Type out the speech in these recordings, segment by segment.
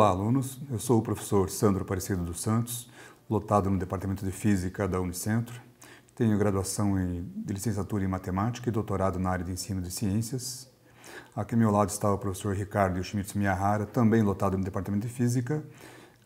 Olá, alunos. Eu sou o professor Sandro Aparecido dos Santos, lotado no Departamento de Física da Unicentro. Tenho graduação de licenciatura em Matemática e doutorado na área de Ensino de Ciências. Aqui ao meu lado está o professor Ricardo Yoshimitsu Miyahara, também lotado no Departamento de Física,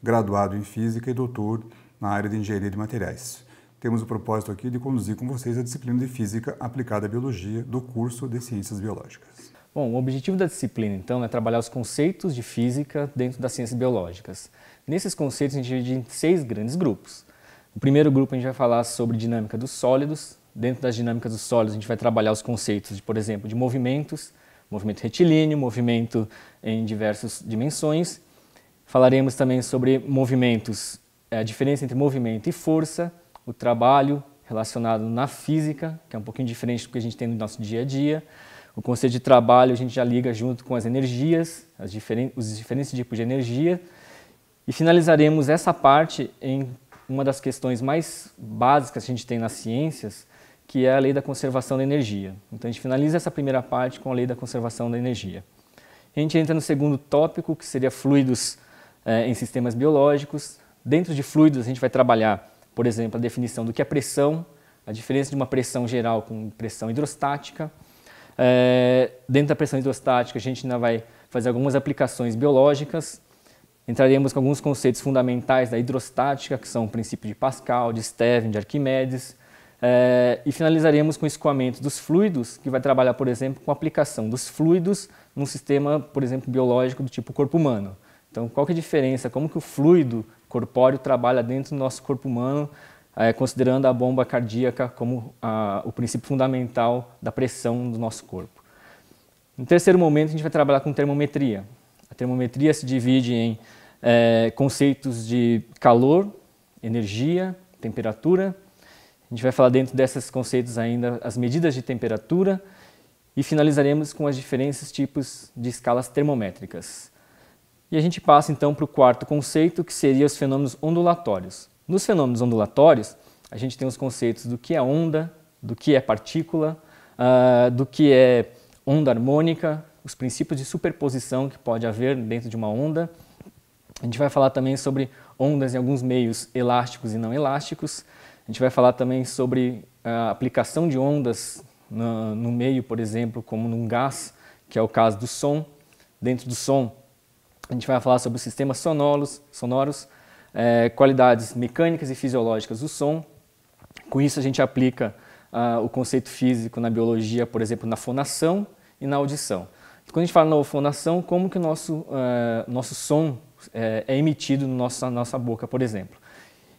graduado em Física e doutor na área de Engenharia de Materiais. Temos o propósito aqui de conduzir com vocês a disciplina de Física aplicada à Biologia do curso de Ciências Biológicas. Bom, o objetivo da disciplina, então, é trabalhar os conceitos de física dentro das ciências biológicas. Nesses conceitos, a gente divide em 6 grandes grupos. No primeiro grupo, a gente vai falar sobre dinâmica dos sólidos. Dentro das dinâmicas dos sólidos, a gente vai trabalhar os conceitos, por exemplo, de movimentos, movimento retilíneo, movimento em diversas dimensões. Falaremos também sobre movimentos, a diferença entre movimento e força, o trabalho relacionado na física, que é um pouquinho diferente do que a gente tem no nosso dia a dia. O conceito de trabalho a gente já liga junto com as energias, os diferentes tipos de energia. E finalizaremos essa parte em uma das questões mais básicas que a gente tem nas ciências, que é a lei da conservação da energia. Então a gente finaliza essa primeira parte com a lei da conservação da energia. A gente entra no segundo tópico, que seria fluidos em sistemas biológicos. Dentro de fluidos a gente vai trabalhar, por exemplo, a definição do que é pressão, a diferença de uma pressão geral com pressão hidrostática. Dentro da pressão hidrostática, a gente ainda vai fazer algumas aplicações biológicas. Entraremos com alguns conceitos fundamentais da hidrostática, que são o princípio de Pascal, de Stevin, de Arquimedes. E finalizaremos com o escoamento dos fluidos, que vai trabalhar, por exemplo, com a aplicação dos fluidos num sistema, por exemplo, biológico do tipo corpo humano. Então, qual que é a diferença? Como que o fluido corpóreo trabalha dentro do nosso corpo humano, considerando a bomba cardíaca como o princípio fundamental da pressão do nosso corpo. No terceiro momento, a gente vai trabalhar com termometria. A termometria se divide em conceitos de calor, energia, temperatura. A gente vai falar dentro desses conceitos ainda as medidas de temperatura e finalizaremos com as diferentes tipos de escalas termométricas. E a gente passa então para o quarto conceito, que seria os fenômenos ondulatórios. Nos fenômenos ondulatórios, a gente tem os conceitos do que é onda, do que é partícula, do que é onda harmônica, os princípios de superposição que pode haver dentro de uma onda. A gente vai falar também sobre ondas em alguns meios elásticos e não elásticos. A gente vai falar também sobre a aplicação de ondas no meio, por exemplo, como num gás, que é o caso do som. Dentro do som, a gente vai falar sobre os sistemas sonoros, qualidades mecânicas e fisiológicas do som. Com isso a gente aplica o conceito físico na biologia, por exemplo, na fonação e na audição. Quando a gente fala na fonação, como que o nosso som é emitido na nossa boca, por exemplo.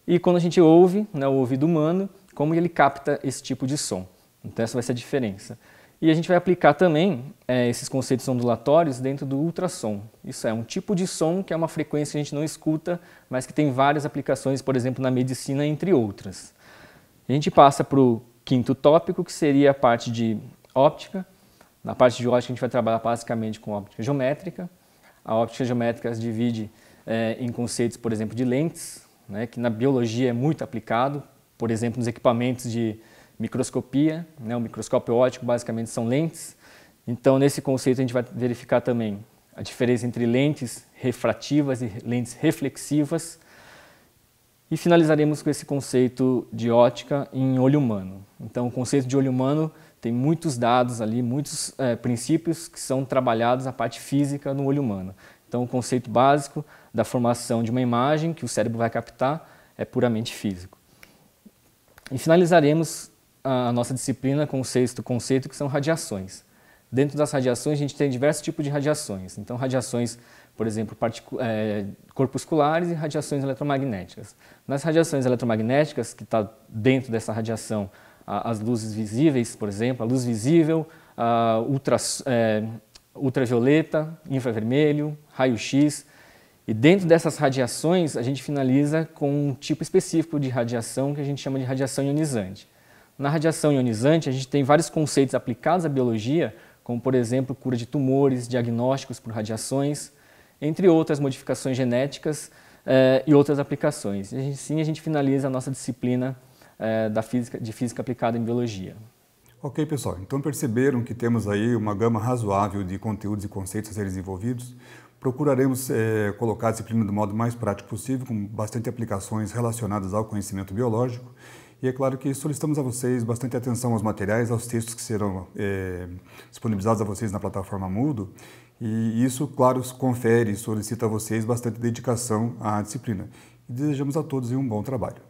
E quando a gente ouve, o ouvido humano, como ele capta esse tipo de som. Então essa vai ser a diferença. E a gente vai aplicar também esses conceitos ondulatórios dentro do ultrassom. Isso é um tipo de som que é uma frequência que a gente não escuta, mas que tem várias aplicações, por exemplo, na medicina, entre outras. A gente passa para o quinto tópico, que seria a parte de óptica. Na parte de óptica a gente vai trabalhar basicamente com óptica geométrica. A óptica geométrica se divide em conceitos, por exemplo, de lentes, que na biologia é muito aplicado, por exemplo, nos equipamentos de microscopia, o microscópio óptico basicamente são lentes. Então, nesse conceito a gente vai verificar também a diferença entre lentes refrativas e lentes reflexivas. E finalizaremos com esse conceito de ótica em olho humano. Então, o conceito de olho humano tem muitos dados ali, muitos princípios que são trabalhados na parte física no olho humano. Então, o conceito básico da formação de uma imagem que o cérebro vai captar é puramente físico. E finalizaremos a nossa disciplina com o sexto conceito, que são radiações. Dentro das radiações, a gente tem diversos tipos de radiações. Então, radiações, por exemplo, corpusculares e radiações eletromagnéticas. Nas radiações eletromagnéticas, que está dentro dessa radiação, as luzes visíveis, por exemplo, a luz visível, a ultravioleta, infravermelho, raio-x. E dentro dessas radiações, a gente finaliza com um tipo específico de radiação que a gente chama de radiação ionizante. Na radiação ionizante, a gente tem vários conceitos aplicados à biologia, como, por exemplo, cura de tumores, diagnósticos por radiações, entre outras modificações genéticas e outras aplicações. E assim a gente finaliza a nossa disciplina de física aplicada em biologia. Ok, pessoal. Então perceberam que temos aí uma gama razoável de conteúdos e conceitos a serem desenvolvidos. Procuraremos colocar a disciplina do modo mais prático possível, com bastante aplicações relacionadas ao conhecimento biológico. E é claro que solicitamos a vocês bastante atenção aos materiais, aos textos que serão disponibilizados a vocês na plataforma Moodle. E isso, claro, confere e solicita a vocês bastante dedicação à disciplina. E desejamos a todos um bom trabalho.